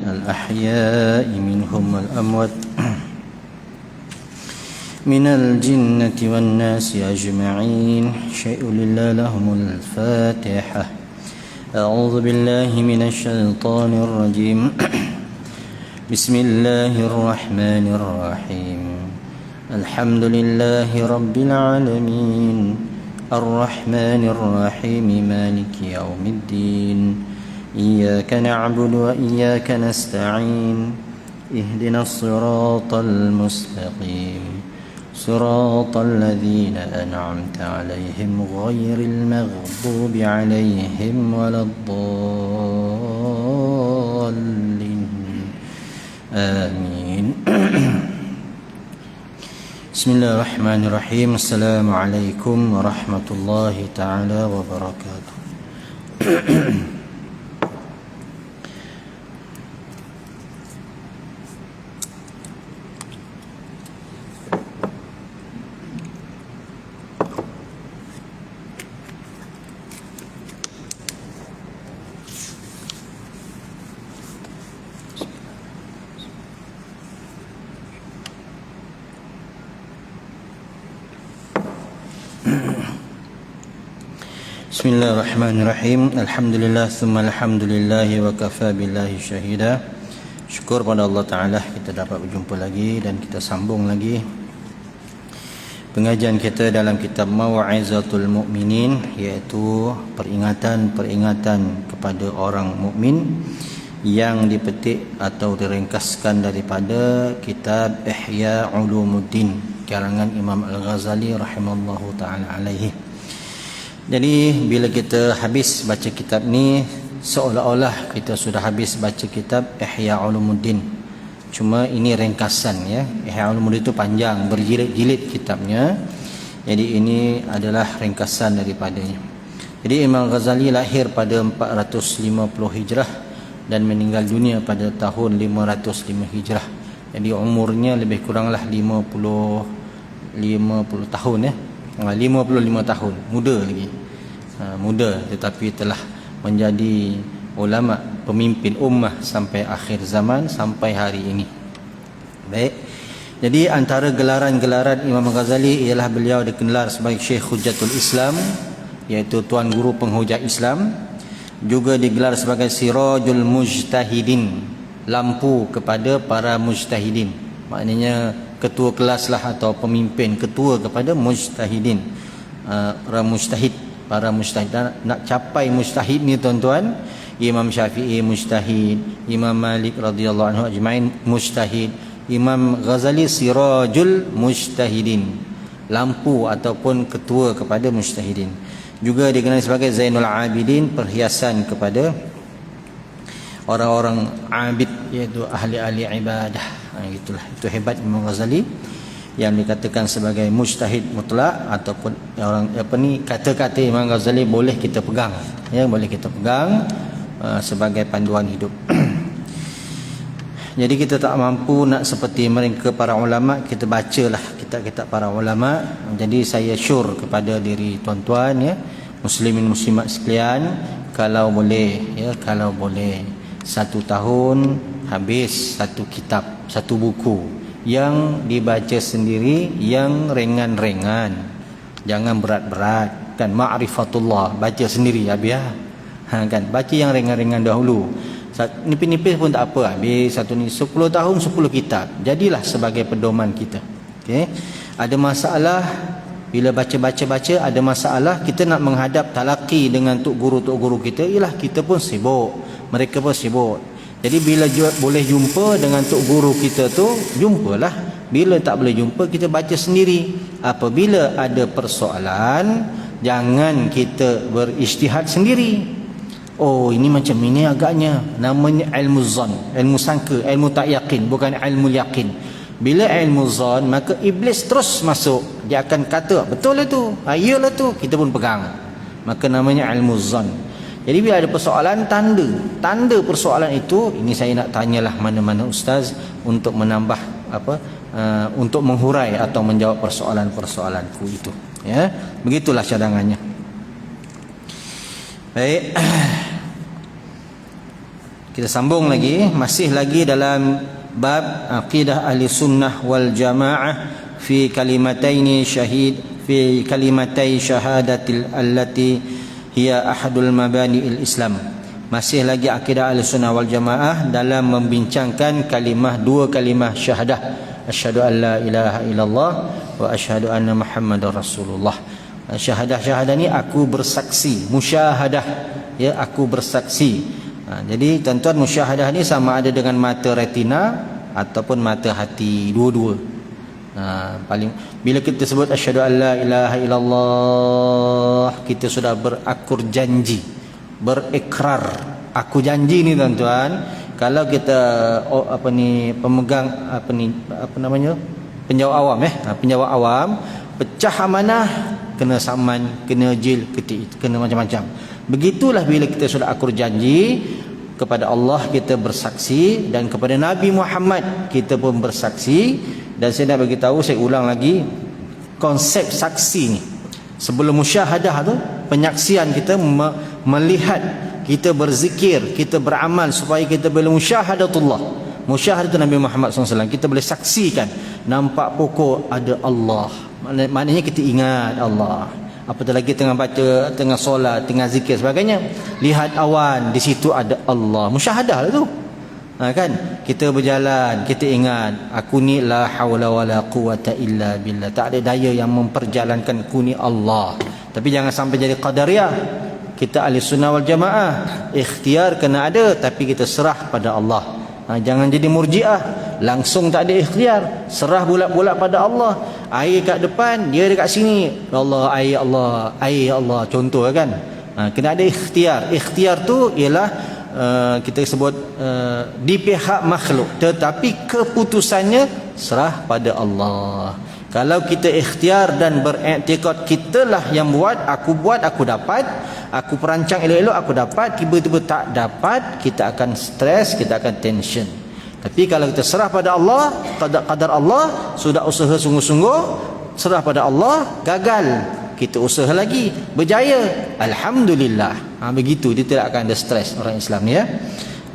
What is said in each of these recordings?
الأحياء منهم والأموات من الجنة والناس أجمعين شيء لله لهم الفاتحة أعوذ بالله من الشيطان الرجيم بسم الله الرحمن الرحيم الحمد لله رب العالمين الرحمن الرحيم مالك يوم الدين إياك نعبد وإياك نستعين اهدنا الصراط المستقيم صراط الذين أنعمت عليهم غير المغضوب عليهم ولا الضالين آمين بسم الله الرحمن الرحيم السلام عليكم ورحمة الله تعالى وبركاته Bismillahirrahmanirrahim. Alhamdulillah thumma alhamdulillah wa kafa billahi syahida. Syukur pada Allah Ta'ala kita dapat berjumpa lagi dan kita sambung lagi pengajian kita dalam kitab Mau'izatul Mu'minin, iaitu peringatan-peringatan kepada orang mukmin yang dipetik atau diringkaskan daripada kitab Ihya Ulumuddin karangan Imam Al-Ghazali rahimallahu ta'ala alaihi. Jadi bila kita habis baca kitab ni, seolah-olah kita sudah habis baca kitab Ihya Ulumuddin. Cuma ini ringkasan ya. Ihya Ulumuddin itu panjang, berjilid-jilid kitabnya. Jadi ini adalah ringkasan daripadanya. Jadi Imam Ghazali lahir pada 450 Hijrah dan meninggal dunia pada tahun 505 Hijrah. Jadi umurnya lebih kuranglah 50 tahun ya. 55 tahun, muda lagi. Muda tetapi telah menjadi ulama, pemimpin ummah sampai akhir zaman, sampai hari ini. Baik. Jadi antara gelaran-gelaran Imam Ghazali ialah beliau dikenal sebagai Syekh Hujjatul Islam, iaitu tuan guru penghujah Islam. Juga digelar sebagai Sirajul Mujtahidin, lampu kepada para mujtahidin. Maknanya ketua kelas lah atau pemimpin ketua kepada mujtahidin, para mujtahid. Nak capai mujtahid ni tuan-tuan, Imam Syafi'i mujtahid, Imam Malik radhiyallahu anhu ajmain mujtahid, Imam Ghazali Sirajul Mujtahidin, lampu ataupun ketua kepada mujtahidin. Juga dikenali sebagai Zainul Abidin, perhiasan kepada orang-orang abid, iaitu ahli-ahli ibadah. Itulah, itu hebat Imam Ghazali yang dikatakan sebagai mujtahid mutlak, ataupun orang kata-kata Imam Ghazali boleh kita pegang ya, boleh kita pegang sebagai panduan hidup. Jadi kita tak mampu nak seperti mereka para ulama, kita bacalah kitab-kitab para ulama. Jadi saya syur kepada diri tuan-tuan ya, muslimin muslimat sekalian, kalau boleh 1 tahun habis satu kitab, satu buku yang dibaca sendiri, yang ringan-ringan, jangan berat-berat kan. Ma'rifatullah baca sendiri habis kan, baca yang ringan-ringan dahulu. Nipis-nipis pun tak apa, habis satu ni 10 tahun 10 kitab, jadilah sebagai pedoman kita. Okey, ada masalah bila baca ada masalah, kita nak menghadap talaqi dengan tok guru kita, ialah kita pun sibuk, mereka pun sibuk. Jadi bila boleh jumpa dengan tok guru kita tu, jumpalah. Bila tak boleh jumpa, kita baca sendiri. Apabila ada persoalan, jangan kita berijtihad sendiri. Oh, ini macam ini agaknya. Namanya ilmu zon, ilmu sangka, ilmu tak yakin, bukan ilmu yakin. Bila ilmu zon, maka iblis terus masuk. Dia akan kata, betul lah tu, iyalah tu, kita pun pegang. Maka namanya ilmu zon. Jadi bila ada persoalan, tanda persoalan itu, ini saya nak tanyalah mana-mana ustaz untuk menambah untuk menghurai atau menjawab persoalan-persoalanku itu ya. Begitulah cadangannya. Baik. Kita sambung lagi, masih lagi dalam bab aqidah ahli sunnah wal jamaah fi kalimataini syahadatil allati hiya ahadul mabani'il Islam. Masih lagi akidah ahli sunnah wal jamaah dalam membincangkan dua kalimah syahadah, asyhadu an la ilaha illallah wa asyhadu anna muhammadar rasulullah. Syahadah ni aku bersaksi, musyahadah, ya, aku bersaksi. Jadi tuan-tuan, musyahadah ni sama ada dengan mata retina ataupun mata hati, dua-dua. Paling bila kita sebut asyhadu an la ilaha illallah, kita sudah berakur janji, berikrar. Aku janji ni tuan-tuan, kalau kita pemegang penjawab awam, penjawab awam, pecah amanah, kena saman, kena jil, kena macam-macam. Begitulah bila kita sudah akur janji kepada Allah, kita bersaksi, dan kepada Nabi Muhammad kita pun bersaksi. Dan saya nak bagi tahu, saya ulang lagi konsep saksi ni. Sebelum musyahadah tu, penyaksian kita melihat, kita berzikir, kita beramal supaya kita boleh musyahadatullah. Musyahadat Nabi Muhammad SAW, kita boleh saksikan, nampak pokok ada Allah, maknanya kita ingat Allah. Apatah lagi tengah baca, tengah solat, tengah zikir sebagainya, lihat awan, di situ ada Allah. Musyahadah lah tu. Kan kita berjalan, kita ingat, aku ni la haula wala quwata illa billah, tak ada daya yang memperjalankan aku ni Allah. Tapi jangan sampai jadi qadariyah. Kita ahli sunnah wal jamaah, ikhtiar kena ada, tapi kita serah pada Allah. Jangan jadi murjiah, langsung tak ada ikhtiar, serah bulat-bulat pada Allah. Air kat depan, dia dekat sini, Allah, air Allah, air Allah, contoh kan. Kena ada ikhtiar. Ikhtiar tu ialah kita sebut di pihak makhluk, tetapi keputusannya serah pada Allah. Kalau kita ikhtiar dan beriktikad kitalah yang buat, aku dapat, aku perancang elok-elok, aku dapat, tiba-tiba tak dapat, kita akan stres, kita akan tension. Tapi kalau kita serah pada Allah, qadar Allah, sudah usaha sungguh-sungguh, serah pada Allah, gagal, kita usaha lagi, berjaya, alhamdulillah. Begitu, dia tidak akan ada stres orang Islam ni, ya.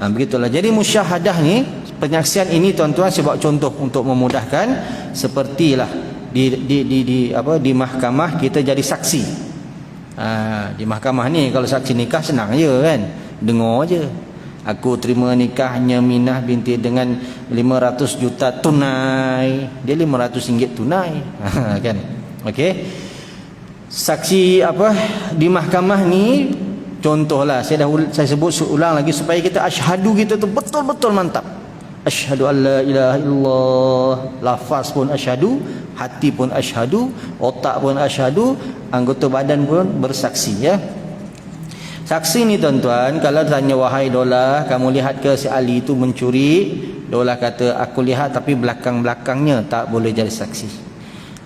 Begitulah. Jadi musyahadah ni, penyaksian ini tuan-tuan, saya buat contoh untuk memudahkan. Sepertilah di mahkamah kita jadi saksi. Di mahkamah ni kalau saksi nikah senang je kan, dengar je, aku terima nikahnya Minah binti dengan 500 juta tunai, dia 500 ringgit tunai. Kan, okey. Saksi di mahkamah ni, contohlah, saya sebut ulang lagi supaya kita asyhadu kita tu betul-betul mantap. Asyhadu an la ilaha illallah, lafaz pun asyhadu, hati pun asyhadu, otak pun asyhadu, anggota badan pun bersaksi, ya. Saksi ni tuan-tuan, kalau tanya, wahai Dolah, kamu lihat ke si Ali itu mencuri? Dolah kata, aku lihat, tapi belakang-belakangnya, tak boleh jadi saksi.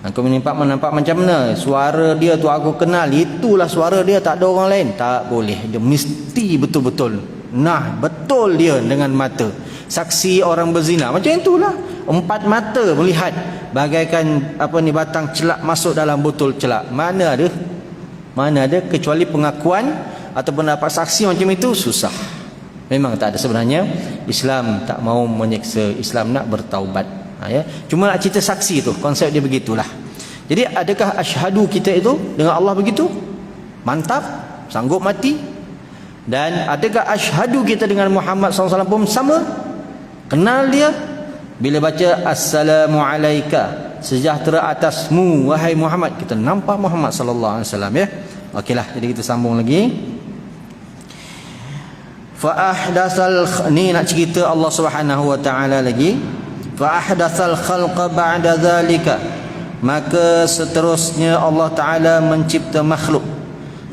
Aku menampak macam mana? Suara dia tu aku kenal, itulah suara dia, tak ada orang lain. Tak boleh, dia mesti betul-betul. Nah, betul dia dengan mata. Saksi orang berzina macam itulah, 4 mata melihat, bagaikan batang celak masuk dalam botol celak. Mana ada kecuali pengakuan atau pendapat saksi macam itu, susah. Memang tak ada sebenarnya. Islam tak mau menyeksa, Islam nak bertaubat. Ya, cuma nak cerita saksi tu, konsep dia begitulah. Jadi adakah asyhadu kita itu dengan Allah begitu mantap, sanggup mati? Dan adakah asyhadu kita dengan Muhammad SAW pun sama? Kenal dia, bila baca assalamu alayka, sejahtera atasmu wahai Muhammad, kita nampak Muhammad sallallahu alaihi wasallam, ya. Okeylah, jadi kita sambung lagi. Fa ahdatsal, ni nak cerita Allah Subhanahu wa taala lagi. Fa ahdatsal khalqa ba'da zalika, maka seterusnya Allah taala mencipta makhluk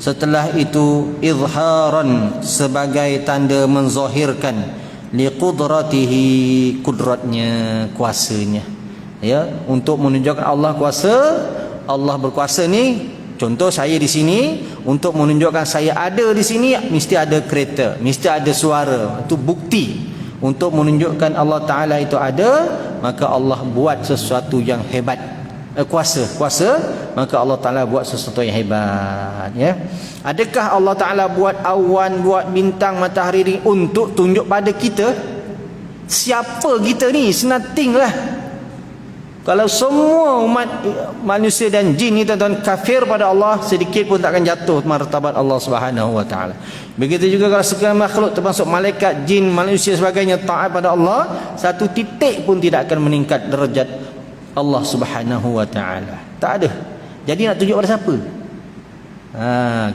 setelah itu, izharan, sebagai tanda menzahirkan, liqudratihi, kudratnya, kuasanya, ya, untuk menunjukkan Allah kuasa. Allah berkuasa ni, contoh saya di sini, untuk menunjukkan saya ada di sini, mesti ada kereta, mesti ada suara. Itu bukti untuk menunjukkan Allah Ta'ala itu ada. Maka Allah buat sesuatu yang hebat, kuasa maka Allah Ta'ala buat sesuatu yang hebat, ya. Adakah Allah Ta'ala buat awan, buat bintang, matahari untuk tunjuk pada kita siapa kita ni? Nothing lah. Kalau semua umat manusia dan jin ni tuan-tuan kafir pada Allah, sedikit pun takkan jatuh martabat Allah Subhanahu wa taala. Begitu juga kalau segala makhluk termasuk malaikat, jin, manusia sebagainya taat pada Allah, satu titik pun tidak akan meningkat derajat Allah Subhanahu wa taala. Tak ada. Jadi nak tunjuk pada siapa?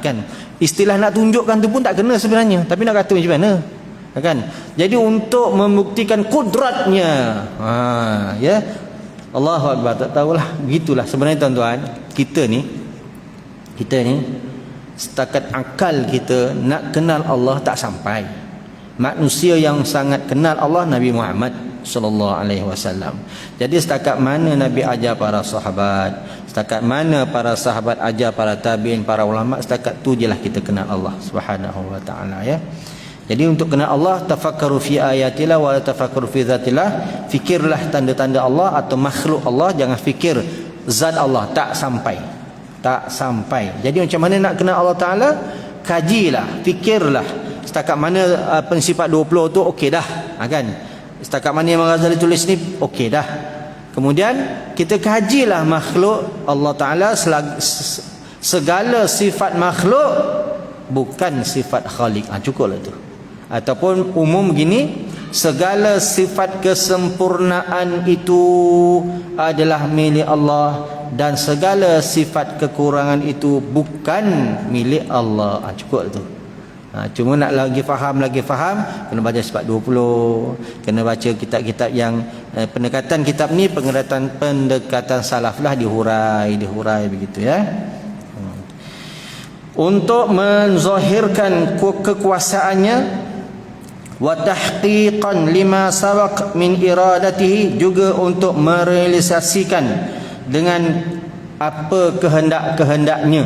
Kan. Istilah nak tunjukkan tu pun tak kena sebenarnya, tapi nak kata macam mana? Kan? Jadi untuk membuktikan kudratnya, ya. Allahu Akbar, tak tahulah, begitulah sebenarnya tuan-tuan. Kita ni setakat akal kita nak kenal Allah tak sampai. Manusia yang sangat kenal Allah Nabi Muhammad sallallahu alaihi wasallam. Jadi setakat mana Nabi ajar para sahabat, setakat mana para sahabat ajar para tabi'in, para ulama, setakat tu jelah kita kenal Allah Subhanahu wa taala, ya. Jadi untuk kenal Allah, tafakkaru fi ayatillah wa la tafakkaru fi zatillah. Fikirlah tanda-tanda Allah atau makhluk Allah, jangan fikir zat Allah. Tak sampai. Jadi macam mana nak kenal Allah Ta'ala? Kajilah, fikirlah. Setakat mana pensifat 20 tu okey dah, kan? Setakat mana yang Ghazali tulis ni okey dah. Kemudian kita kajilah makhluk Allah Ta'ala, segala sifat makhluk bukan sifat Khaliq. Cukuplah tu. Ataupun umum begini, segala sifat kesempurnaan itu adalah milik Allah, dan segala sifat kekurangan itu bukan milik Allah. Cukup tu. Cuma nak lagi faham, kena baca sifat 20, kena baca kitab-kitab yang pendekatan kitab ni pendekatan salaf lah, dihurai begitu, ya. Untuk menzahirkan kekuasaannya, wa tahqiqan lima sabaq min iradatihi, juga untuk merealisasikan dengan apa kehendak-kehendaknya.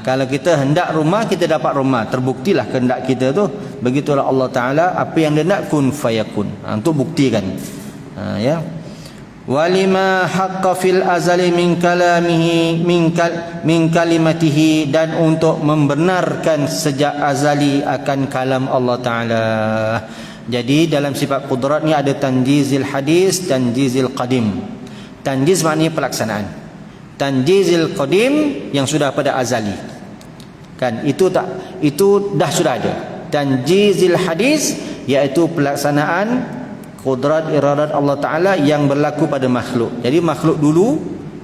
Kalau kita hendak rumah, kita dapat rumah, terbuktilah kehendak kita tu. Begitulah Allah Ta'ala, apa yang dia nak, kun fayakun. Untuk buktikan, ya. Walima haqqa fil azali min kalamihi min kalimatihi, dan untuk membenarkan sejak azali akan kalam Allah Ta'ala. Jadi dalam sifat kudrat ni ada tanjizil hadis, tanjizil qadim. Tanjiz maknanya pelaksanaan, tanjizil qadim yang sudah pada azali, kan? Itu sudah ada. Tanjizil hadis iaitu pelaksanaan kudrat iradat Allah Ta'ala yang berlaku pada makhluk. Jadi makhluk dulu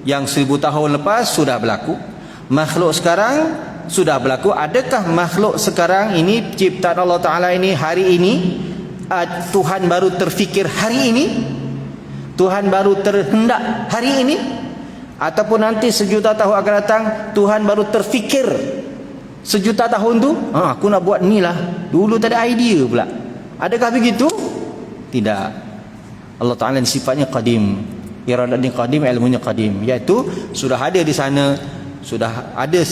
yang 1000 tahun lepas sudah berlaku, makhluk sekarang sudah berlaku. Adakah makhluk sekarang ini ciptaan Allah Ta'ala ini hari ini Tuhan baru terfikir hari ini, Tuhan baru terhendak hari ini, ataupun nanti 1,000,000 tahun akan datang Tuhan baru terfikir 1,000,000 tahun tu, aku nak buat ni lah, dulu tak ada idea pula. Adakah begitu? Tidak. Allah Ta'ala sifatnya qadim, iradatnya qadim, ilmunya qadim, iaitu sudah ada di sana, sudah ada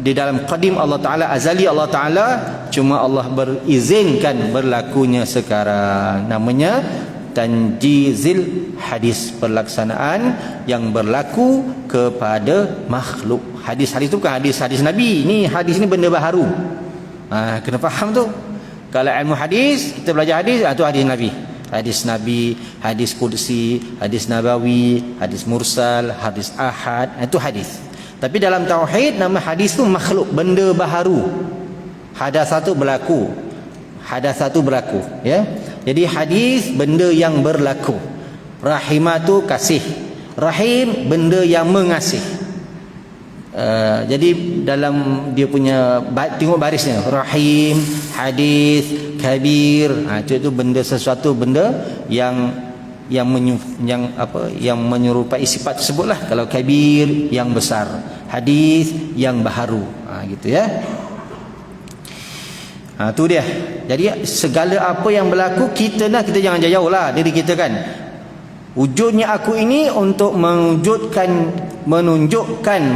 di dalam qadim Allah Ta'ala, azali Allah Ta'ala, cuma Allah berizinkan berlakunya sekarang. Namanya tanjizil hadis, pelaksanaan yang berlaku kepada makhluk. Hadis-hadis itu bukan hadis-hadis Nabi. Hadis ni benda baharu. Kena faham tu. Kalau ilmu hadis, kita belajar hadis, itu hadis Nabi. Hadis Nabi, hadis Qudsi, hadis Nabawi, hadis Mursal, hadis Ahad, itu hadis. Tapi dalam tauhid, nama hadis tu makhluk, benda baharu. Hadasatu berlaku. Ya. Jadi hadis benda yang berlaku. Rahimatu kasih. Rahim benda yang mengasih. Jadi dalam dia punya, tengok barisnya, rahim, hadis, kabir, itu benda, sesuatu benda yang menyerupai sifat tersebutlah. Kalau kabir yang besar, hadis yang baharu, gitu, ya. Tu dia. Jadi segala apa yang berlaku, kita jangan jauh lah diri kita, kan. Wujudnya aku ini untuk menunjukkan,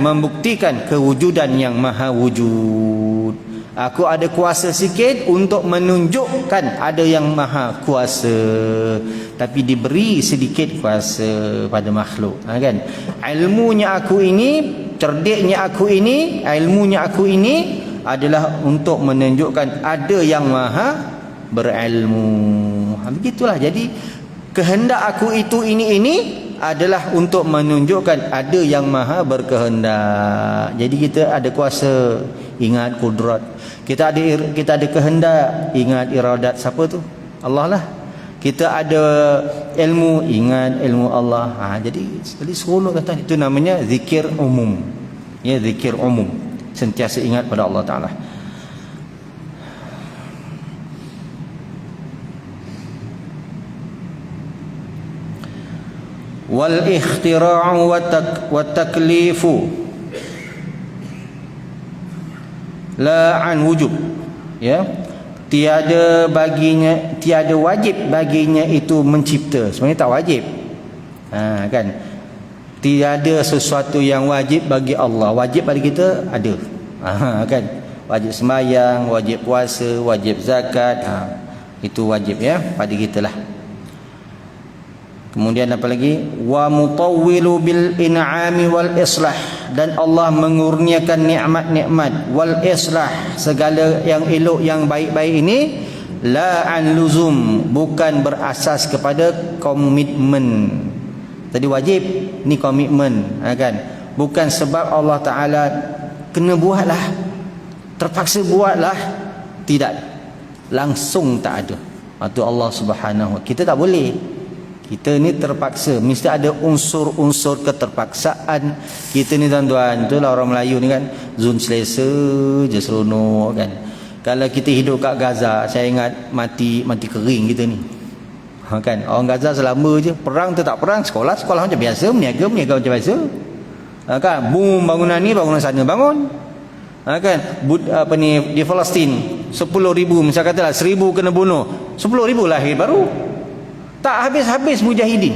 membuktikan kewujudan yang maha wujud. Aku ada kuasa sikit untuk menunjukkan ada yang maha kuasa, tapi diberi sedikit kuasa pada makhluk, kan? Ilmunya aku ini, cerdiknya aku ini, ilmunya aku ini adalah untuk menunjukkan ada yang maha berilmu. Begitulah. Jadi kehendak aku itu ini adalah untuk menunjukkan ada yang maha berkehendak. Jadi kita ada kuasa, ingat kudrat. Kita ada kehendak, ingat iradat siapa tu? Allah lah. Kita ada ilmu, ingat ilmu Allah. Jadi seronok kata itu namanya zikir umum. Ya, zikir umum. Sentiasa ingat pada Allah Taala. Wal ikhtira'u wa taklifu la an wujub, ya, tiada wajib baginya itu mencipta. Sebenarnya tak wajib, kan? Tiada sesuatu yang wajib bagi Allah. Wajib bagi kita ada, kan? Wajib sembahyang, wajib puasa, wajib zakat, itu wajib, ya, pada kita lah. Kemudian apa lagi? Wa mutawwilu bil in'ami wal islah, dan Allah mengurniakan nikmat-nikmat wal islah, segala yang elok yang baik-baik ini, la an luzum, bukan berasas kepada komitmen. Tadi wajib, ni komitmen, kan? Bukan sebab Allah Taala kena buatlah, terpaksa buatlah, tidak, langsung tak ada. Itu Allah Subhanahu. Kita tak boleh. Kita ni terpaksa, mesti ada unsur-unsur keterpaksaan. Kita ni tuan-tuan, itulah orang Melayu ni kan, zon selesa je, seronok kan. Kalau kita hidup kat Gaza, saya ingat mati kering kita ni, kan. Orang Gaza selama je, perang tu tak perang, sekolah macam biasa, meniaga macam biasa, kan. Boom, bangunan ni, bangunan sana bangun, kan. Apa ni, di Palestin 10,000, misal katalah 1,000 kena bunuh, 10,000 lahir baru. Tak habis-habis mujahidin.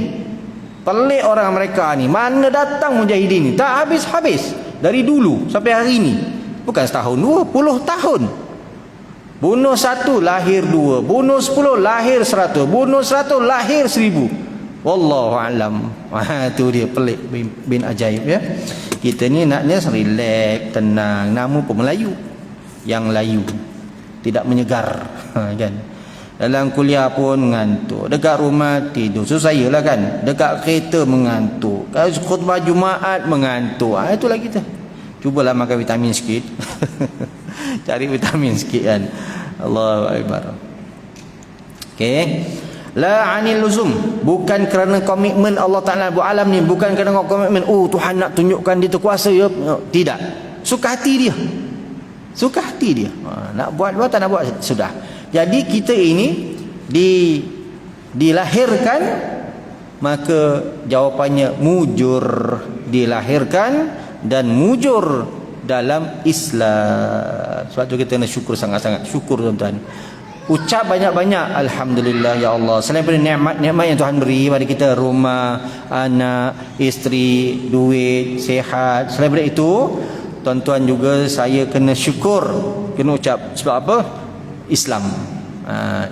Pelik orang mereka ni, mana datang mujahidin ni? Tak habis-habis dari dulu sampai hari ni. Bukan setahun, 20 tahun. Bunuh 1 lahir 2, bunuh 10 lahir 100, bunuh 100 lahir 1000. Wallahu alam. Tu dia pelik bin ajaib, ya. Kita ni naknya relax, tenang. Nama pun Melayu, yang layu, tidak menyegar, kan. Dalam kuliah pun mengantuk, dekat rumah tidur. So saya lah kan, dekat kereta mengantuk, kalau khutbah Jumaat mengantuk. Itulah kita. Cubalah makan vitamin sikit. Cari vitamin sikit, kan. Allahu Akbar. Okey. La anil luzum, bukan kerana komitmen Allah Taala buat alam ni, bukan kerana komitmen Tuhan nak tunjukkan dia tu kuasa, ya. Tidak. Suka hati dia. Suka hati dia. Nak buat tak nak buat, sudah. Jadi kita ini dilahirkan, maka jawapannya mujur, dilahirkan dan mujur dalam Islam. Sebab tu kita nak syukur sangat-sangat. Syukur tuan-tuan. Ucap banyak-banyak alhamdulillah ya Allah. Selain daripada nikmat-nikmat yang Tuhan beri pada kita, rumah, anak, isteri, duit, sihat, selain daripada itu, tuan-tuan juga saya kena syukur, kena ucap. Sebab apa? Islam.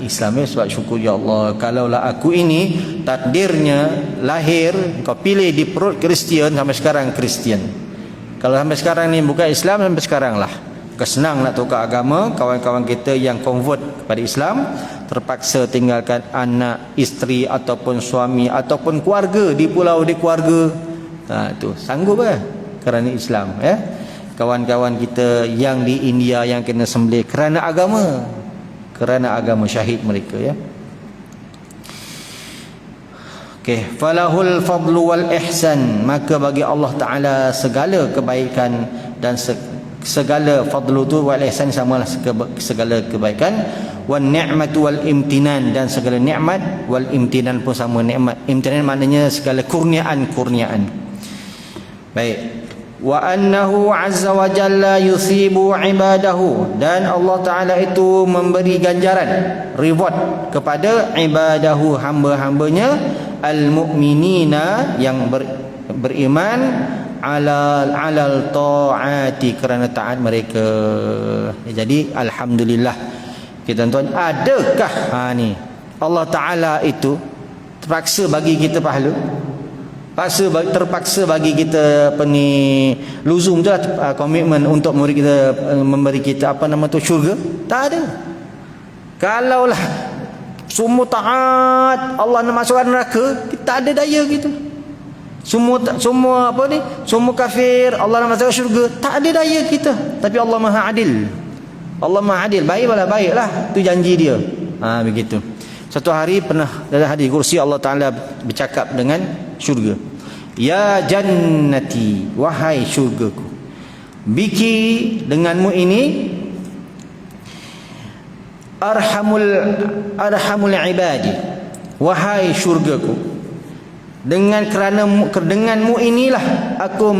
Islam, ya. Sebab syukur ya Allah, kalaulah aku ini takdirnya lahir, kau pilih di perut Kristian, sampai sekarang Kristian. Kalau sampai sekarang ni bukan Islam, sampai sekarang lah. Kesenang nak tukar agama. Kawan-kawan kita yang convert pada Islam terpaksa tinggalkan anak, isteri ataupun suami ataupun keluarga di pulau, di keluarga. Tu sanggup ke? Kerana Islam, ya. Kawan-kawan kita yang di India yang kena sembelih kerana agama syahid mereka, ya. Okey, falahul fadlu wal ihsan, maka bagi Allah Taala segala kebaikan dan segala fadlu tu, wal ihsan samalah segala kebaikan, wan ni'matu wal imtinan, dan segala nikmat, wal imtinan pun sama, nikmat. Imtinan maknanya segala kurniaan. Baik. Wa annahu azza wa jalla yusibu ibadahu, dan Allah Taala itu memberi ganjaran, reward kepada ibadahu, hamba-hambanya, al-mu'minina yang beriman, alal taati, kerana taat mereka. Jadi alhamdulillah kita tuan, adakah ni Allah Taala itu terpaksa bagi kita pahala, terpaksa bagi kita luzum je lah, komitmen untuk memberi kita syurga? Tak ada. Kalaulah semua taat Allah nak masukkan neraka, kita tak ada daya gitu. Semua semua kafir Allah nak masukkan syurga, tak ada daya kita. Tapi Allah Maha Adil. Allah Maha Adil, baiklah, tu janji dia. Begitu. Satu hari pernah dalam hadis kursi Allah Taala bercakap dengan syurga. Ya jannati, wahai syurgaku, biki, denganmu ini, arhamul ibadi, wahai syurgaku, denganmu inilah aku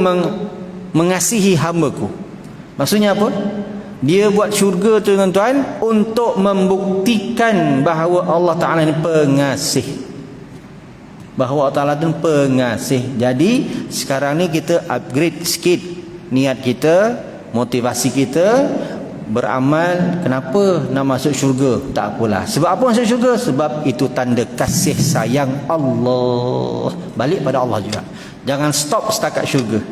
mengasihi hamba-Ku. Maksudnya apa? Dia buat syurga tu tuan-tuan untuk membuktikan bahawa Allah Ta'ala ni pengasih, bahawa Allah Ta'ala tu pengasih. Jadi sekarang ni kita upgrade sikit niat kita, motivasi kita beramal. Kenapa nak masuk syurga? Tak apalah. Sebab apa masuk syurga? Sebab itu tanda kasih sayang Allah. Balik pada Allah juga. Jangan stop setakat syurga.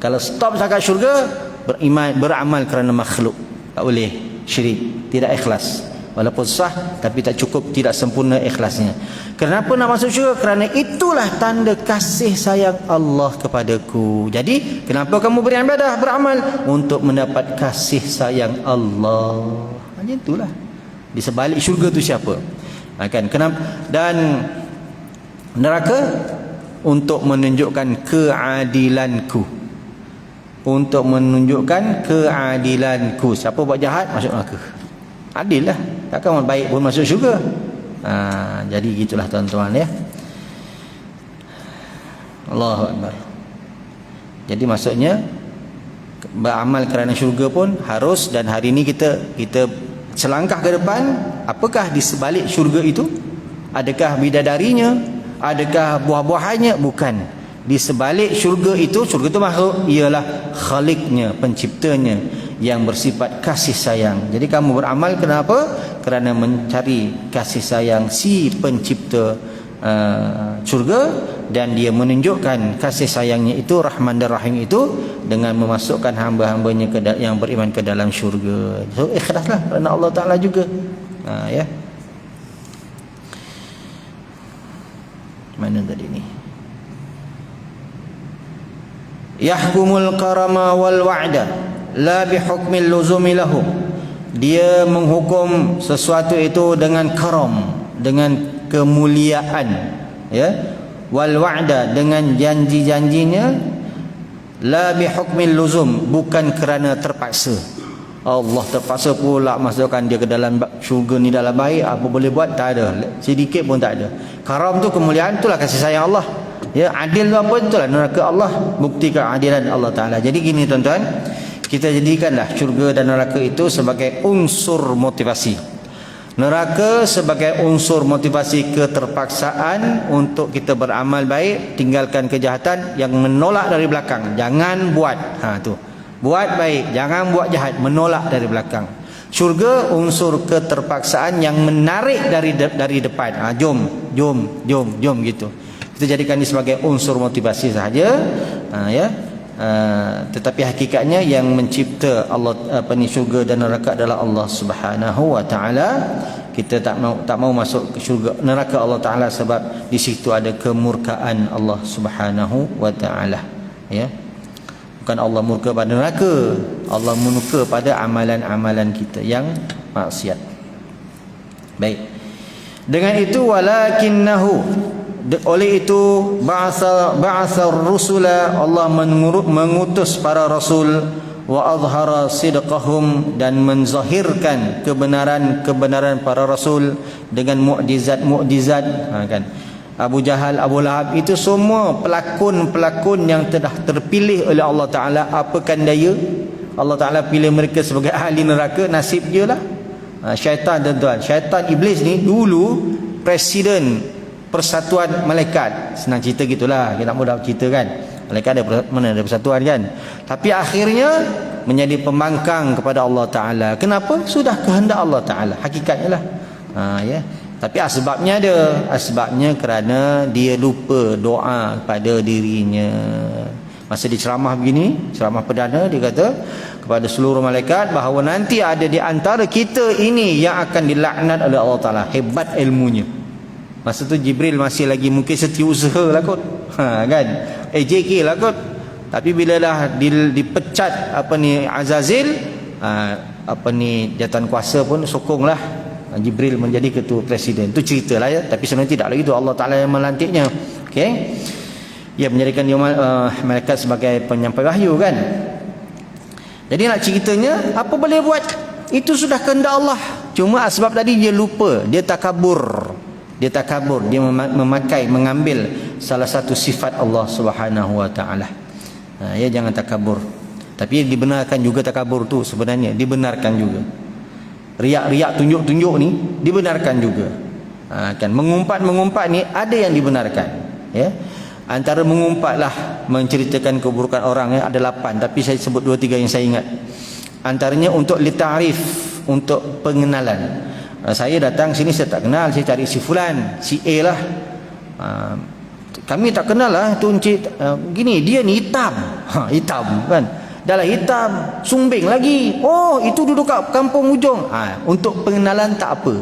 Kalau stop setakat syurga, beramal kerana makhluk, tak boleh. Syirik, tidak ikhlas. Walaupun sah tapi tak cukup, tidak sempurna ikhlasnya. Kenapa nak masuk syurga? Kerana itulah tanda kasih sayang Allah kepadaku. Jadi kenapa kamu beribadah, beramal? Untuk mendapat kasih sayang Allah. Macam itulah. Di sebalik syurga tu siapa? Kenapa? Dan neraka untuk menunjukkan keadilanku, untuk menunjukkan keadilanku. Siapa buat jahat masuk neraka. Adil lah. Takkan orang baik pun masuk syurga. Jadi gitulah tuan-tuan ya. Allahu Akbar. Jadi maksudnya beramal kerana syurga pun harus. Dan hari ini kita selangkah ke depan. Apakah di sebalik syurga itu? Adakah bidadarinya? Adakah buah-buahannya? Bukan. Di sebalik syurga itu makhluk, ialah Khaliknya, penciptanya, yang bersifat kasih sayang. Jadi kamu beramal kenapa? Kerana mencari kasih sayang si pencipta syurga, dan dia menunjukkan kasih sayangnya itu, Rahman dan Rahim itu, dengan memasukkan hamba-hambanya yang beriman ke dalam syurga. So ikhlaslah kerana Allah Ta'ala juga. Ya. Mana tadi ni? Yahkumul karama wal wa'da la bihukmil luzumi lahu. Dia menghukum sesuatu itu dengan karam, dengan kemuliaan, ya. Wal wa'da, dengan janji-janjinya. La bihukmil luzum, bukan kerana terpaksa. Allah terpaksa pula masukkan dia ke dalam syurga ni dalam baik, apa boleh buat? Tak ada, sedikit pun tak ada. Karam tu kemuliaan, itulah kasih sayang Allah. Ya, adil tu apa? Itulah neraka Allah, bukti keadilan Allah Ta'ala. Jadi gini tuan-tuan, kita jadikanlah syurga dan neraka itu sebagai unsur motivasi. Neraka sebagai unsur motivasi keterpaksaan untuk kita beramal baik, tinggalkan kejahatan, yang menolak dari belakang. Jangan buat. Tu. Buat baik, jangan buat jahat, menolak dari belakang. Syurga unsur keterpaksaan yang menarik dari depan. Jom gitu. Kita jadikan ini sebagai unsur motivasi sahaja, ya. Tetapi hakikatnya yang mencipta Allah syurga dan neraka adalah Allah Subhanahu wa Ta'ala. Kita tak mau masuk ke syurga neraka Allah Ta'ala sebab di situ ada kemurkaan Allah Subhanahu wa Ta'ala, ya. Bukan Allah murka pada neraka, Allah murka pada amalan-amalan kita yang maksiat. Baik. Dengan itu walakinnahu, oleh itu ba'atha rusula, Allah mengutus para rasul, wa azhara sidqahum, dan menzahirkan kebenaran para rasul dengan mukjizat. Kan Abu Jahal, Abu Lahab itu semua pelakon-pelakon yang telah terpilih oleh Allah Ta'ala. Apakan daya Allah Ta'ala pilih mereka sebagai ahli neraka, nasib dia lah. Syaitan tuan-tuan, syaitan iblis ni dulu presiden Persatuan Malaikat. Senang cerita gitulah, kita nak mudah cerita kan. Malaikat mana ada persatuan kan. Tapi akhirnya menjadi pembangkang kepada Allah Ta'ala. Kenapa? Sudah kehendak Allah Ta'ala, hakikatnya lah. Ya. Tapi asbabnya ada. Asbabnya kerana dia lupa doa kepada dirinya. Masa dia ceramah begini, ceramah perdana, dia kata kepada seluruh malaikat bahawa nanti ada di antara kita ini yang akan dilaknat oleh Allah Ta'ala. Hebat ilmunya. Masa tu Jibril masih lagi mungkin setiausaha lah kot. Kan? AJK lah kot. Tapi bila dah dipecat Azazil, jawatan kuasa pun sokonglah Jibril menjadi ketua presiden. Itu ceritalah ya. Tapi sebenarnya tidak lagi, itu Allah Ta'ala yang melantiknya. Okey. Ia menjadikan dia malaikat sebagai penyampai wahyu kan. Jadi nak ceritanya, apa boleh buat? Itu sudah kehendak Allah. Cuma sebab tadi dia lupa, dia takabur. Dia mengambil salah satu sifat Allah Subhanahu wa taala. Ya, jangan takabur. Tapi dibenarkan juga takabur tu sebenarnya, dibenarkan juga. Riak-riak tunjuk-tunjuk ni dibenarkan juga. Kan mengumpat ni ada yang dibenarkan, ya. Antara mengumpatlah menceritakan keburukan orang ya, ada 8, tapi saya sebut 2-3 yang saya ingat. Antaranya untuk litarif, untuk pengenalan. Saya datang sini saya tak kenal, saya cari si fulan, si A lah. Kami tak kenal lah tu encik, gini dia ni hitam. Hitam kan. Dah lah hitam, sumbing lagi. Oh, itu duduk kat kampung ujung. Untuk pengenalan tak apa.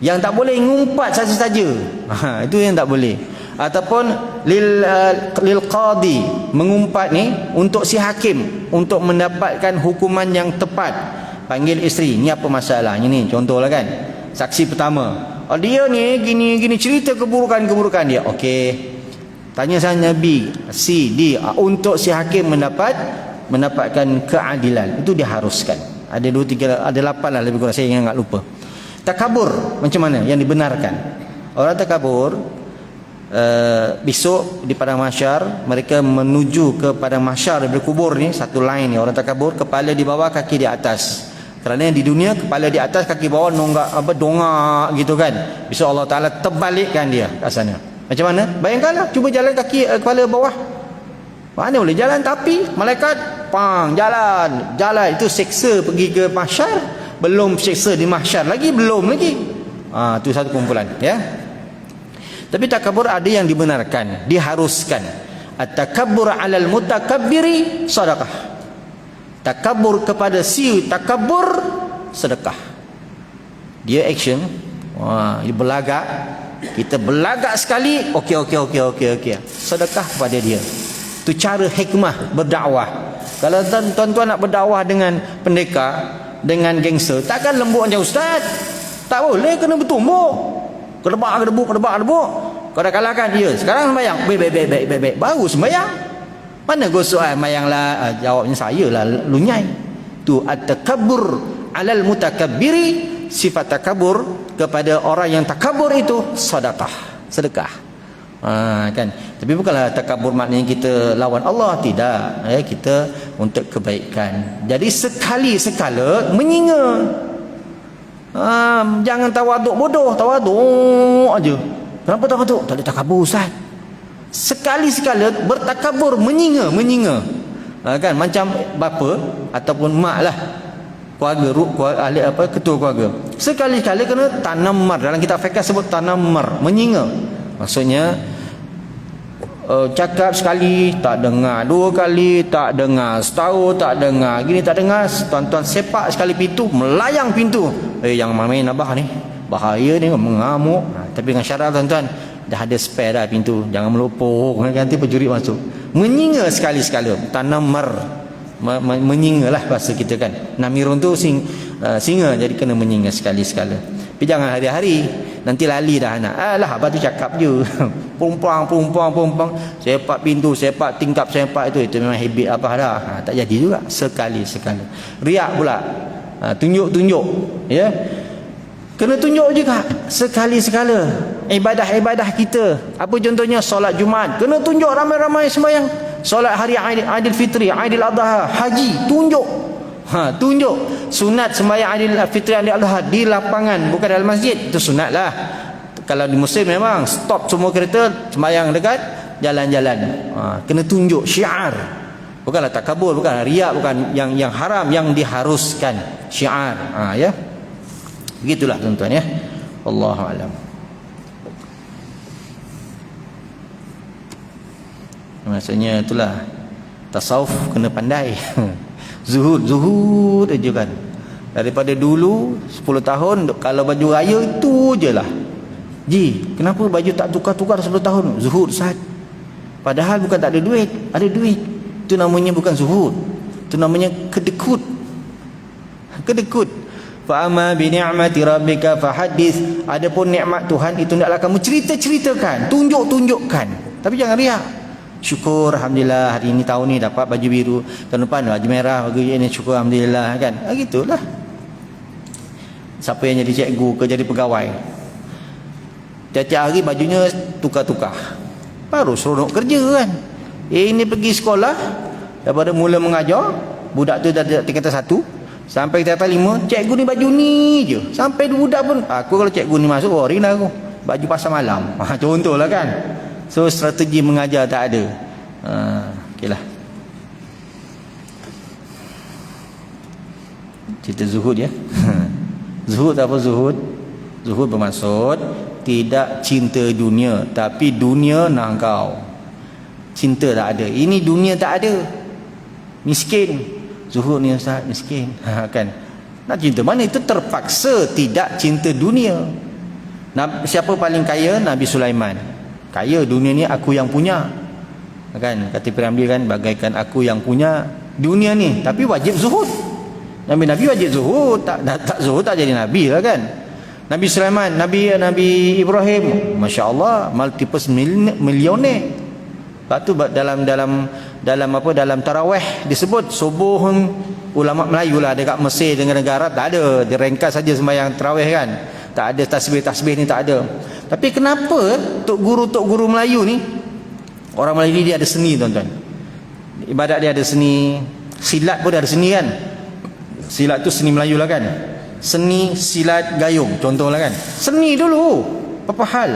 Yang tak boleh ngumpat saja-saja. Itu yang tak boleh. Ataupun lil qadi, mengumpat ni untuk si hakim untuk mendapatkan hukuman yang tepat. Panggil isteri, ni apa masalahnya ni? Contohlah kan. Saksi pertama, dia ni gini cerita keburukan dia. Okey. Tanya saya Nabi C D untuk si hakim mendapatkan keadilan. Itu diharuskan. Ada 2 3 ada 8 lah lebih kurang, saya ingat lupa. Takabur macam mana yang dibenarkan? Orang takabur besok di padang mahsyar, mereka menuju ke padang mahsyar daripada kubur ni, satu line ni orang takabur, kepala di bawah, kaki di atas. Kerana di dunia kepala di atas, kaki bawah dongak gitu kan. Besok Allah Ta'ala terbalikkan dia kat sana. Macam mana? Bayangkanlah, cuba jalan kepala bawah. Mana boleh jalan, tapi malaikat jalan itu seksa pergi ke mahsyar, belum seksa di mahsyar lagi, belum lagi. Itu satu kumpulan ya. Tapi takabur ada yang dibenarkan, diharuskan. At-takabbur 'alal mutakabbiri sedekah. Takabur kepada si takabur sedekah. Dia action, dia berlagak, kita berlagak sekali, okey. Sedekah kepada dia. Itu cara hikmah berdakwah. Kalau tuan-tuan nak berdakwah dengan pendekar, dengan gangster, takkan lembut macam ustaz. Tak boleh, kena bertumbuk. Kedebak. Kau dah kalahkan dia. Sekarang sembahyang. Baik. Baru sembahyang. Mana gosok sembahyang lah. Jawabnya saya lah lunyai. Tu at-takabbur 'alal mutakabbiri. Sifat takabur kepada orang yang takabur itu sedekah. Kan. Tapi bukanlah takabur maknanya kita lawan Allah, tidak. Kita untuk kebaikan. Jadi sekali-sekala menyinga. Jangan tawaduk bodoh, tawaduk aja. Kenapa tawaduk? Tak ada takabur ustaz. Sekali-sekala bertakabur, menyinga. Kan macam bapa ataupun mak lah, keluarga, ketua keluarga. Sekali-sekala kena tanamar. Dalam kitab fiqh sebut tanamar, menyinga. Maksudnya cakap sekali tak dengar, 2 kali tak dengar, setahun tak dengar, gini tak dengar, tuan-tuan sepak sekali pintu, melayang pintu. Yang main abah ni bahaya ni, mengamuk. Tapi dengan syarat tuan-tuan, dah ada spare dah pintu, jangan melopok, nanti pencuri masuk. Menyinga sekali-sekala, tanamar, menyinga lah bahasa kita kan. Namirun tu singa, jadi kena menyinga sekali-sekala. Tapi jangan hari-hari, nanti lali dah anak. Abang tu cakap je. Pumpang. Sepak pintu, sepak tingkap, itu memang habit apa dah. Tak jadi juga. Sekali-sekala. Riak pula. Tunjuk-tunjuk. Ya. Kena tunjuk juga. Sekali-sekala. Ibadah-ibadah kita. Apa contohnya? Solat Jumaat. Kena tunjuk ramai-ramai sembahyang. Solat hari Aidil Fitri, Aidil Adha, haji. Tunjuk. Tunjuk. Sunat sembahyang Aidil Fitri, Aidil Adha di lapangan, bukan dalam masjid. Itu sunat lah. Kalau di Muslim memang stop semua kereta, sembahyang dekat jalan-jalan. Kena tunjuk syiar. Bukanlah takabur, bukan riak, bukan yang haram, yang diharuskan syiar. Ya. Begitulah tuan-tuan ya. Wallahu a'lam. Maksudnya itulah tasawuf kena pandai. Zuhud aja kan. Daripada dulu 10 tahun kalau baju raya itu je lah. Kenapa baju tak tukar-tukar 10 tahun? Zuhud Ustaz. Padahal bukan tak ada duit, ada duit. Itu namanya bukan zuhud. Itu namanya kedekut. Kedekut. Fa amma bi ni'mati rabbika fahaddits. Adapun nikmat Tuhan itu hendaklah kamu cerita-ceritakan, tunjuk-tunjukkan. Tapi jangan riak. Syukur alhamdulillah hari ini tahun ni dapat baju biru, tahun depan baju merah, baju ini syukur alhamdulillah kan. Gitulah. Siapa yang jadi cikgu ke jadi pegawai, tiap-tiap hari bajunya tukar-tukar, baru seronok kerja kan. Ini pergi sekolah, daripada mula mengajar, budak tu dah tingkatan 1 sampai tingkatan 5, cikgu ni baju ni je. Sampai budak pun, aku kalau cikgu ni masuk, oh Rina aku baju pasar malam. Contohlah kan. So strategi mengajar tak ada. Okeylah. Cerita zuhud ya. Zuhud apa zuhud? Zuhud bermaksud tidak cinta dunia, tapi dunia nak kau. Cinta tak ada. Ini dunia tak ada. Miskin. Zuhud ni Ustaz miskin. Kan. Nak cinta mana? Itu terpaksa tidak cinta dunia. Siapa paling kaya? Nabi Sulaiman. Kaya dunia ni aku yang punya. Kan kata Piramli kan, bagaikan aku yang punya dunia ni, tapi wajib zuhud. Nabi wajib zuhud, tak zuhud tak jadi nabi lah kan. Nabi Sulaiman, Nabi Ibrahim, masya-Allah, multiple millionaire. Lepas tu dalam tarawih disebut subuhun, ulama Melayu lah dekat Mesir dengan negara tak ada, direngkas saja sembahyang tarawih kan. Tak ada tasbih ni tak ada. Tapi kenapa tok guru Melayu ni, orang Melayu ni dia ada seni tuan-tuan. Ibadat dia ada seni, silat pun ada seni kan. Silat tu seni Melayu lah kan. Seni silat gayung contohlah kan. Seni dulu. Apa hal?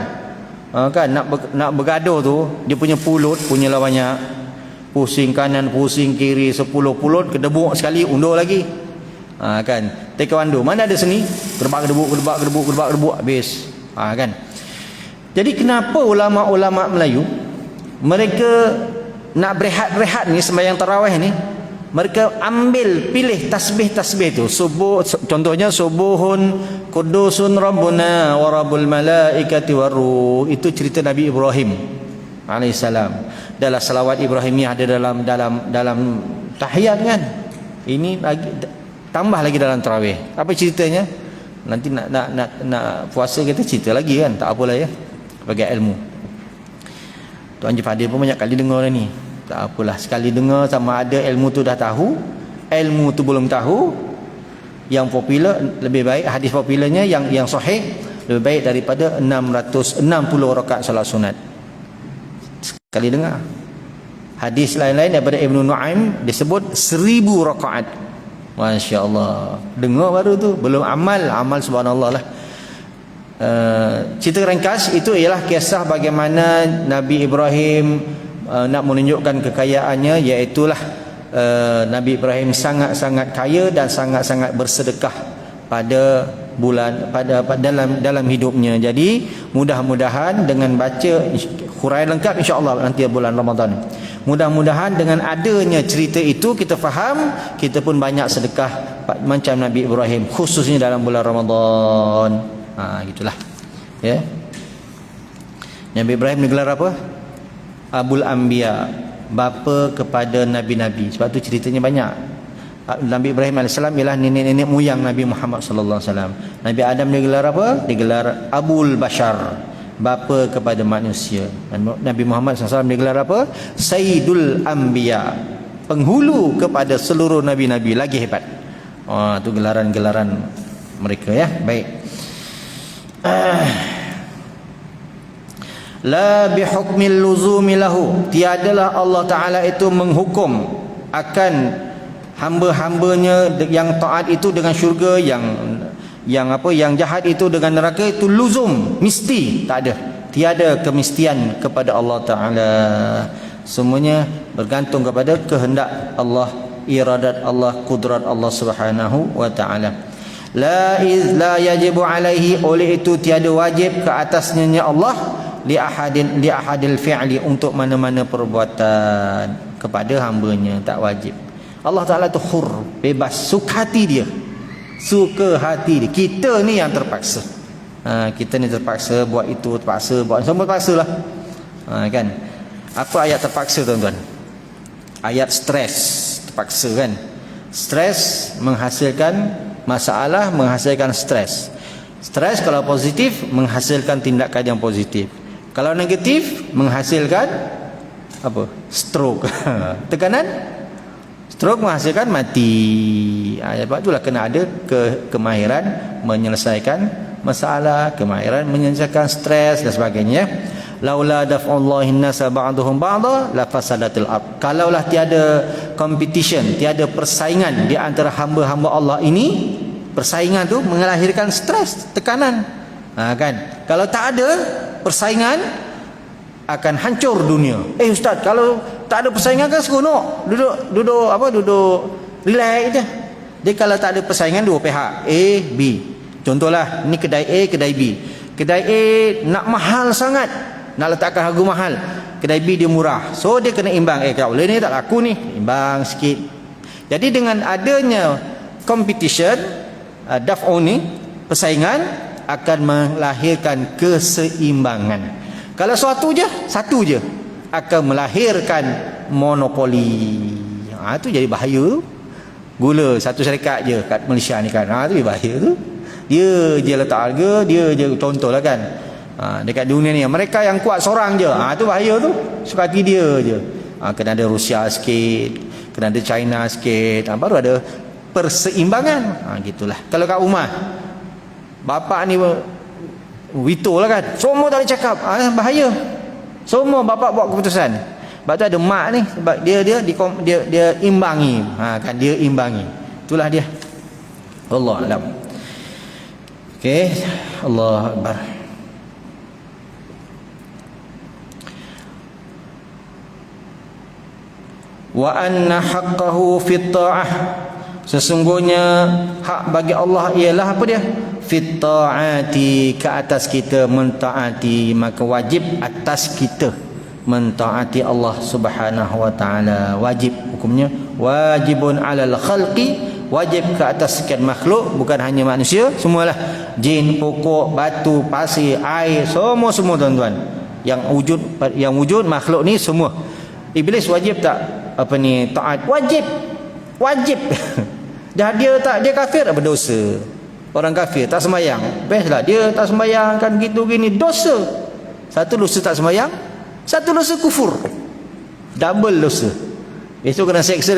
Kan nak bergaduh tu, dia punya pulut punyalah banyak. Pusing kanan, pusing kiri, 10 pulut kedebuk sekali undur lagi. Kan. Taekwondo mana ada seni? Gedebuk habis. Kan. Jadi kenapa ulama-ulama Melayu mereka nak berehat-rehat ni sembahyang tarawih ni, mereka pilih tasbih-tasbih tu. Subuh contohnya subuhun qudusun rabbuna wa rabbul malaikati waruh. Itu cerita Nabi Ibrahim alaihissalam. Dalam selawat Ibrahimiyah ada dalam tahiyat kan. Ini lagi tambah lagi dalam tarawih. Apa ceritanya? Nanti nak puasa kita cerita lagi kan. Tak apalah ya. Bagi ilmu. Tuan Haji Fadil pun banyak kali dengar ni. Tak apalah, sekali dengar sama ada ilmu tu dah tahu, ilmu tu belum tahu. Yang popular lebih baik, hadis popularnya yang sahih lebih baik daripada 660 rakaat solat sunat. Sekali dengar. Hadis lain-lain daripada Ibnu Nuaim disebut 1000 rakaat. Masya-Allah. Dengar baru tu, belum amal subhanallah lah. Cerita ringkas itu ialah kisah bagaimana Nabi Ibrahim nak menunjukkan kekayaannya, iaitulah Nabi Ibrahim sangat-sangat kaya dan sangat-sangat bersedekah pada dalam hidupnya. Jadi mudah-mudahan dengan baca huraian lengkap insya-Allah nanti bulan Ramadan, mudah-mudahan dengan adanya cerita itu kita faham, kita pun banyak sedekah macam Nabi Ibrahim khususnya dalam bulan Ramadan. Gitulah ya. Nabi Ibrahim digelar apa? Abul Anbiya, bapa kepada nabi-nabi. Sebab tu ceritanya banyak. Nabi Ibrahim AS ialah nenek-nenek moyang Nabi Muhammad sallallahu alaihi wasallam. Nabi Adam digelar apa? Digelar Abul Bashar, bapa kepada manusia. Dan Nabi Muhammad SAW digelar apa? Sayyidul Anbiya, penghulu kepada seluruh nabi-nabi. Lagi hebat. Itu gelaran-gelaran mereka ya. Baik. La bihukmil luzumi lahu, tiadalah Allah Ta'ala itu menghukum akan hamba-hambanya yang taat itu dengan syurga, yang jahat itu dengan neraka. Itu luzum, mesti, tak ada. Tiada kemestian kepada Allah Ta'ala. Semuanya bergantung kepada kehendak Allah, iradat Allah, kudrat Allah Subhanahu wa Ta'ala. La yajibu alaihi, oleh itu tiada wajib ke atasnya Allah, li ahadil fi'li, untuk mana-mana perbuatan kepada hambanya, tak wajib. Allah Ta'ala tu hur, bebas, suka hati dia. Suka hati dia. Kita ni yang terpaksa. Kita ni terpaksa buat itu, terpaksa buat, semua terpaksa lah. Kan? Apa ayat terpaksa tuan-tuan? Ayat stres, terpaksa kan? Stres menghasilkan masalah, menghasilkan stres. Stres kalau positif menghasilkan tindakan yang positif. Kalau negatif menghasilkan apa? Stroke. Tekanan stroke menghasilkan mati. Sebab itulah kena ada kemahiran menyelesaikan masalah, kemahiran menyelesaikan stres dan sebagainya. Laula daf'ullahi an-nasa ba'dhum ba'dha la fasadatil ard. Kalaulah tiada competition, tiada persaingan di antara hamba-hamba Allah ini, persaingan tu melahirkan stres, tekanan. Kan? Kalau tak ada persaingan akan hancur dunia. Ustaz, kalau tak ada persaingan kan seronok. Duduk relax je. Jadi kalau tak ada persaingan dua pihak, A, B. Contohlah, ni kedai A, kedai B. Kedai A nak mahal sangat, nak letakkan harga mahal. Kedai B dia murah. So dia kena imbang. Kalau boleh ni tak laku ni, imbang sikit. Jadi dengan adanya competition, daf'u ni, persaingan akan melahirkan keseimbangan. Kalau satu je akan melahirkan monopoli. Itu jadi bahaya. Gula satu syarikat je kat Malaysia ni kan. Tu bahaya tu. Dia je letak harga, dia je contohlah kan. Dekat dunia ni mereka yang kuat seorang je. Tu bahaya tu. Suka hati dia je. Kena ada Rusia sikit, kena ada China sikit, baru ada perseimbangan. Gitulah. Kalau kat rumah bapak ni Wito lah kan, semua tak boleh cakap, bahaya. Semua bapak buat keputusan. Sebab tu ada mak ni, sebab dia imbangi. Kan dia imbangi. Itulah dia. Allah alam. Okey, Allah akbar. Wa anna haqqahu fit ta'ah. Sesungguhnya hak bagi Allah ialah apa dia? Fit ta'ati, ke atas kita mentaati. Maka wajib atas kita mentaati Allah Subhanahu wa taala. Wajib hukumnya wajibun 'alal khalqi, wajib ke atas sekian makhluk, bukan hanya manusia, semualah. Jin, pokok, batu, pasir, air, semua tuan-tuan. Yang wujud makhluk ni semua. Iblis wajib tak taat? Wajib. Dah dia kafir, apa dosa? Orang kafir tak sembahyang, bestlah dia tak sembahyang kan, gitu gini, dosa. Satu dosa tak sembahyang, satu dosa kufur, double dosa. Besok kena seksa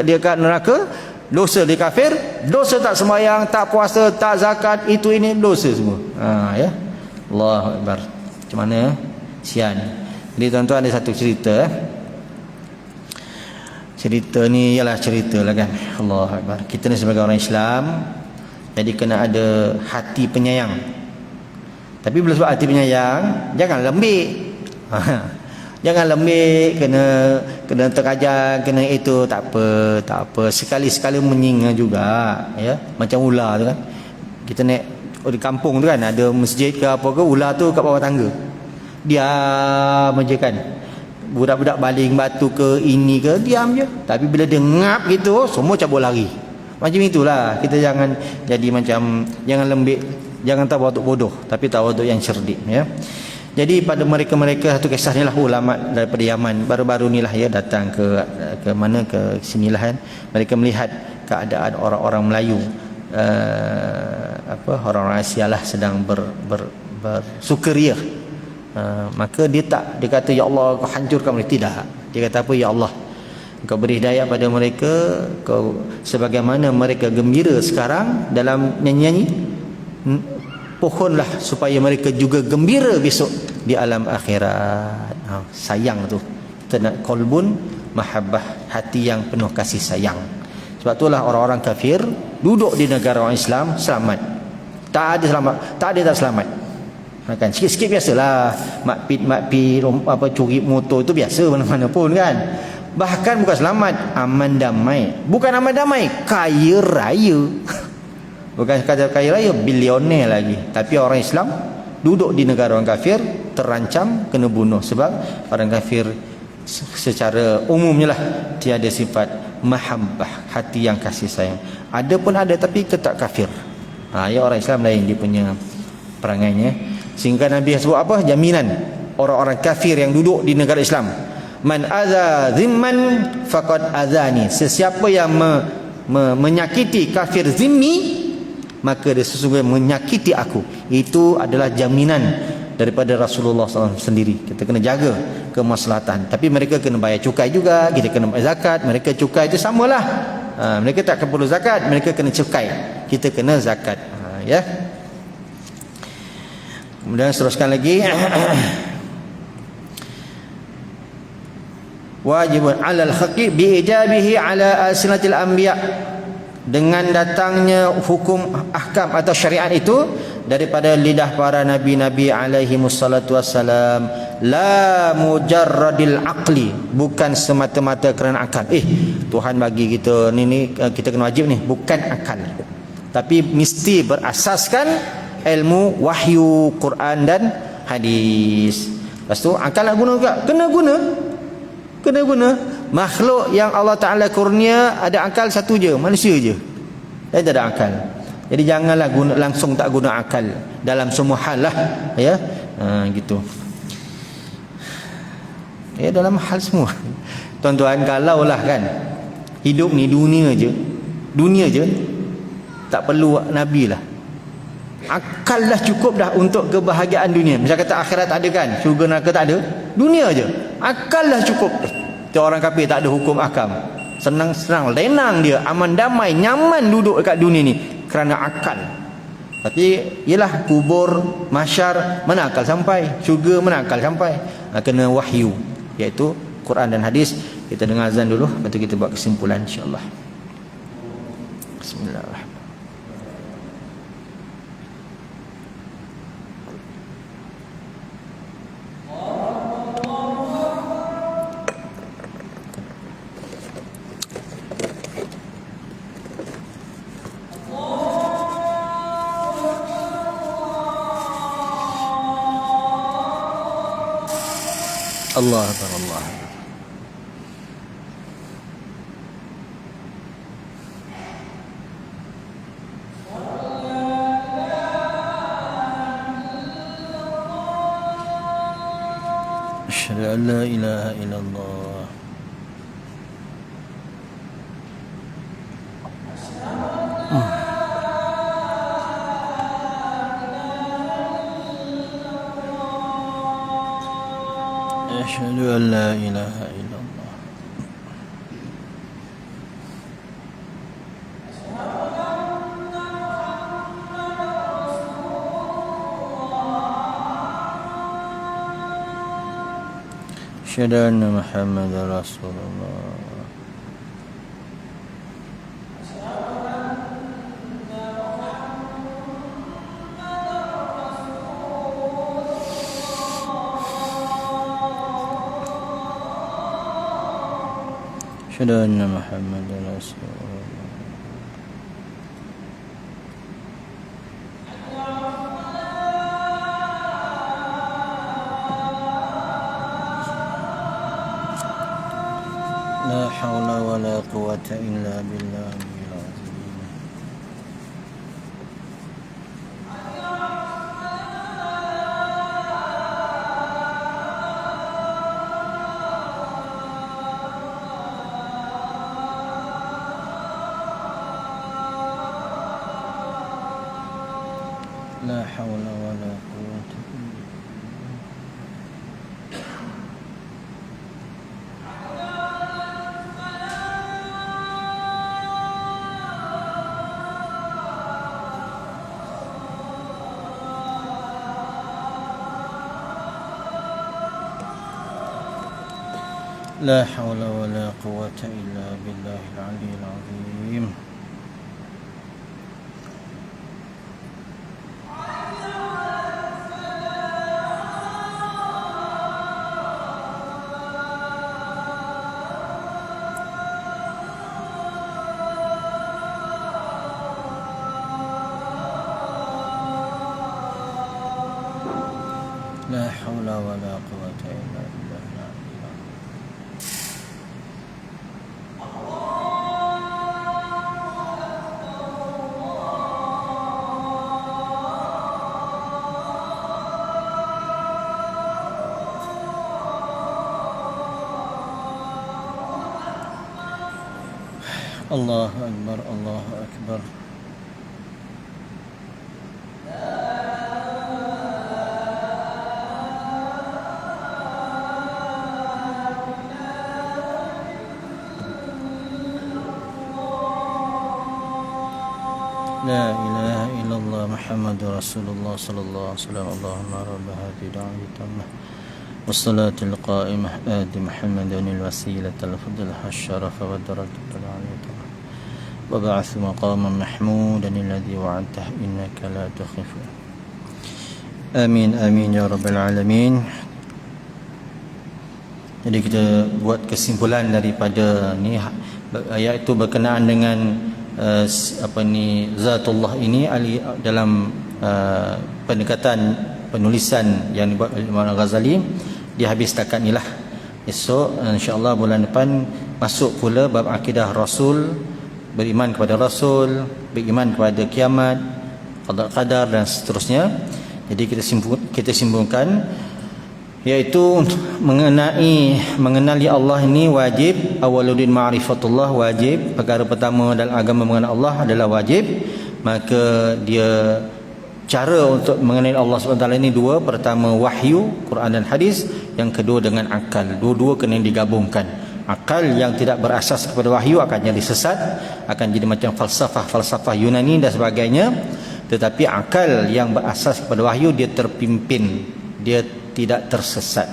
dia kat neraka. Dosa dia kafir, dosa tak sembahyang, tak puasa, tak zakat, itu ini dosa semua. Ya. Allahu akbar. Macam mana? Sian. Jadi tuan-tuan ada satu cerita. Cerita ni ialah cerita lah kan. Allahu akbar. Kita ni sebagai orang Islam, jadi kena ada hati penyayang. Tapi bila sebab hati penyayang, jangan lembik. Jangan lembik, kena terkajang, kena itu, tak apa. Sekali-sekala menyinga juga, ya. Macam ular tu kan. Kita naik di kampung tu kan, ada masjid ke apa ke, ular tu kat bawah tangga. Diam aja kan. Budak-budak baling batu ke ini ke, diam je. Tapi bila dia ngap gitu, semua cabut lari. Macam itulah. Kita jangan jadi macam, jangan lembik, jangan tawaduk bodoh, tapi tawaduk yang cerdik, ya. Jadi pada mereka satu kisah ni lah, ulama daripada Yaman baru-baru ni lah, ya, datang ke mana, ke sinilah kan. Mereka melihat keadaan orang-orang Melayu, orang-orang Asia lah, sedang bersukaria. Maka dia kata, ya Allah, kau hancurkan mereka. Tidak. Dia kata apa? Ya Allah, kau beri hidayah pada mereka, kau sebagaimana mereka gembira sekarang dalam nyanyi-nyanyi, pohonlah supaya mereka juga gembira besok di alam akhirat. Sayang tu, kita nak kolbun mahabbah, hati yang penuh kasih sayang. Sebab itulah orang-orang kafir duduk di negara orang Islam selamat. Tak ada tak selamat. kan sikit-sikit biasalah, makpit apa curi motor itu biasa mana-mana pun kan. Bahkan bukan selamat, aman damai. Bukan aman damai, kaya raya. Bukan sekadar kaya raya, bilioner lagi. Tapi orang Islam duduk di negara orang kafir terancam kena bunuh, sebab orang kafir secara umumnya lah tiada sifat mahabbah, hati yang kasih sayang. Ada pun ada, tapi tetap kafir. Ya orang Islam lain dia punya perangainya. Sehingga Nabi sebut apa? Jaminan orang-orang kafir yang duduk di negara Islam. Man adza zimman faqad adzani. Sesiapa yang menyakiti kafir zimmi, maka dia sesungguhnya menyakiti aku. Itu adalah jaminan daripada Rasulullah SAW sendiri. Kita kena jaga kemaslahatan. Tapi mereka kena bayar cukai juga, kita kena bayar zakat. Mereka cukai itu samalah. Mereka tak perlu zakat, mereka kena cukai, kita kena zakat. Ya. Kemudian teruskan lagi. Wajibun 'alal haqqi bi ijabihi 'ala asnatil anbiya. Dengan datangnya hukum ahkam atau syariat itu daripada lidah para nabi-nabi alaihi wassalatu wassalam, la mujarradil aqli, bukan semata-mata kerana akal. Tuhan bagi kita ni kita kena wajib ni, bukan akal, tapi mesti berasaskan ilmu wahyu, Quran dan hadis. Lepas tu akal nak guna juga, kena guna. Makhluk yang Allah Ta'ala kurnia ada akal satu je, manusia je. Dia tak ada akal. Jadi janganlah langsung tak guna akal dalam semua hal lah. Ya, gitu. Ya, dalam hal semua. Tuan-tuan, kalau lah kan hidup ni dunia je, tak perlu Nabi lah. Akal dah cukup dah untuk kebahagiaan dunia. Macam kata akhirat ada kan, syurga neraka tak ada, dunia je, akal dah cukup. Orang kafir tak ada hukum ahkam, senang-senang, lenang dia, aman damai, nyaman duduk dekat dunia ni kerana akal. Tapi ialah kubur, mahsyar, mana akal sampai, syurga mana akal sampai. Kena wahyu, iaitu Quran dan hadis. Kita dengar azan dulu, lepas tu kita buat kesimpulan insya-Allah. Bismillahirrahmanirrahim. Allah Akbar, Allah Akbar. Asyhadu an la ilaha illallah. Asyhadu an la ilaha illallah. Asyhadu anna Muhammadar Rasulullah. Asyhadu anna Muhammadar Rasulullah. La haula wa la quwwata illa billah. La haula wa la quwwata illa billah. La haula wa la quwwata illa billahil aliyyil azim. haula wala quwwata illa billah. Allahu akbar, Allahu akbar. La ilaha illallah Muhammadur Rasulullah sallallahu alaihi wasallam. Allahumma rabb hadhihi da'wati tammah wassalatul qa'imah ati Muhammadan al-wasilatal fadlah asy-syaraf wa darajatul 'aliyah wa ba'ath maqaman mahmudan alladhi wa'adtah innaka la tukhifu. Amin amin ya rabbal alamin. Jadi kita buat kesimpulan daripada ni ayat itu berkenaan dengan zatullah ini dalam pendekatan penulisan yang dibuat oleh Imam Ghazali. Dia habis setakat inilah. Esok insya-Allah bulan depan masuk pula bab akidah Rasul, beriman kepada Rasul, beriman kepada kiamat, qadar dan seterusnya. Jadi kita simpulkan iaitu mengenali Allah ini wajib. Awwaluddin ma'rifatullah wajib. Perkara pertama dalam agama mengenal Allah adalah wajib. Maka dia cara untuk mengenali Allah SWT ini dua. Pertama wahyu, Quran dan hadis. Yang kedua dengan akal. Dua-dua kena digabungkan. Akal yang tidak berasas kepada wahyu akan jadi sesat, akan jadi macam falsafah Yunani dan sebagainya. Tetapi akal yang berasas kepada wahyu, dia terpimpin, dia tidak tersesat.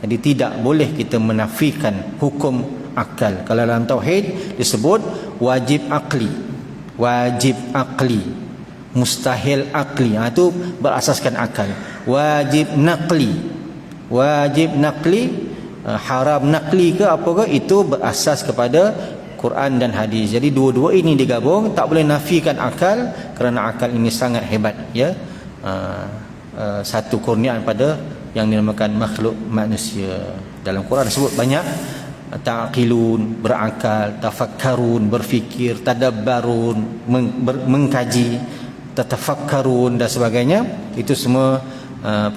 Jadi tidak boleh kita menafikan hukum akal. Kalau dalam tauhid disebut wajib akli, mustahil akli, itu berasaskan akal. Wajib nakli, haram nakli ke apa ke, itu berasas kepada Quran dan hadis. Jadi dua-dua ini digabung, tak boleh nafikan akal, kerana akal ini sangat hebat, ya. Satu kurniaan pada yang dinamakan makhluk manusia. Dalam Quran disebut banyak, ta'qilun, berakal, tafakkarun, berfikir, tadabbarun, mengkaji, tatafakkarun dan sebagainya. Itu semua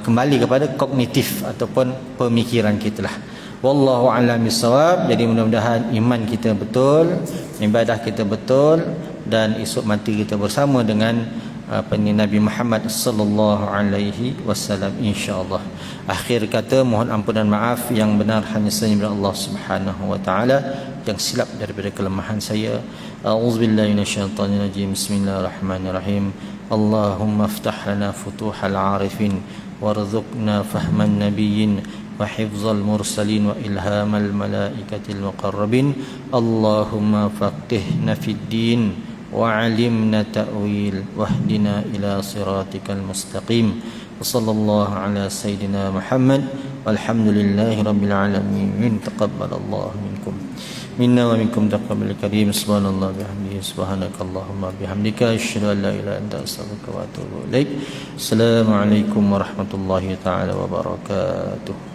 kembali kepada kognitif ataupun pemikiran kita lah. Wallahu a'lam bissawab. Jadi mudah-mudahan iman kita betul, ibadah kita betul, dan esok mati kita bersama dengan Nabi Muhammad sallallahu alaihi wasallam, insyaallah. Akhir kata, mohon ampunan maaf, yang benar hanya sahaja daripada Allah Subhanahu wa taala, yang silap daripada kelemahan saya. A'udzubillahi minasyaitonirrajim. Bismillahirrahmanirrahim. Allahumma iftah lana futuhal arifin warzuqna fahman nabiyyin wa hifzal mursalin wa ilhamal malaikatil muqarrabin. Allahumma faqihna fid din وعلمنا تأويل واهدنا إلى صراطك المستقيم وصلى الله على سيدنا محمد والحمد لله رب العالمين. تقبل الله منكم منا ومنكم تقبل الكريم. سبحان الله بحمده سبحانك اللهم بحمدك أشهد أن لا إله إلا أنت أستغفرك وأتوب إليك. السلام عليكم ورحمة الله تعالى وبركاته.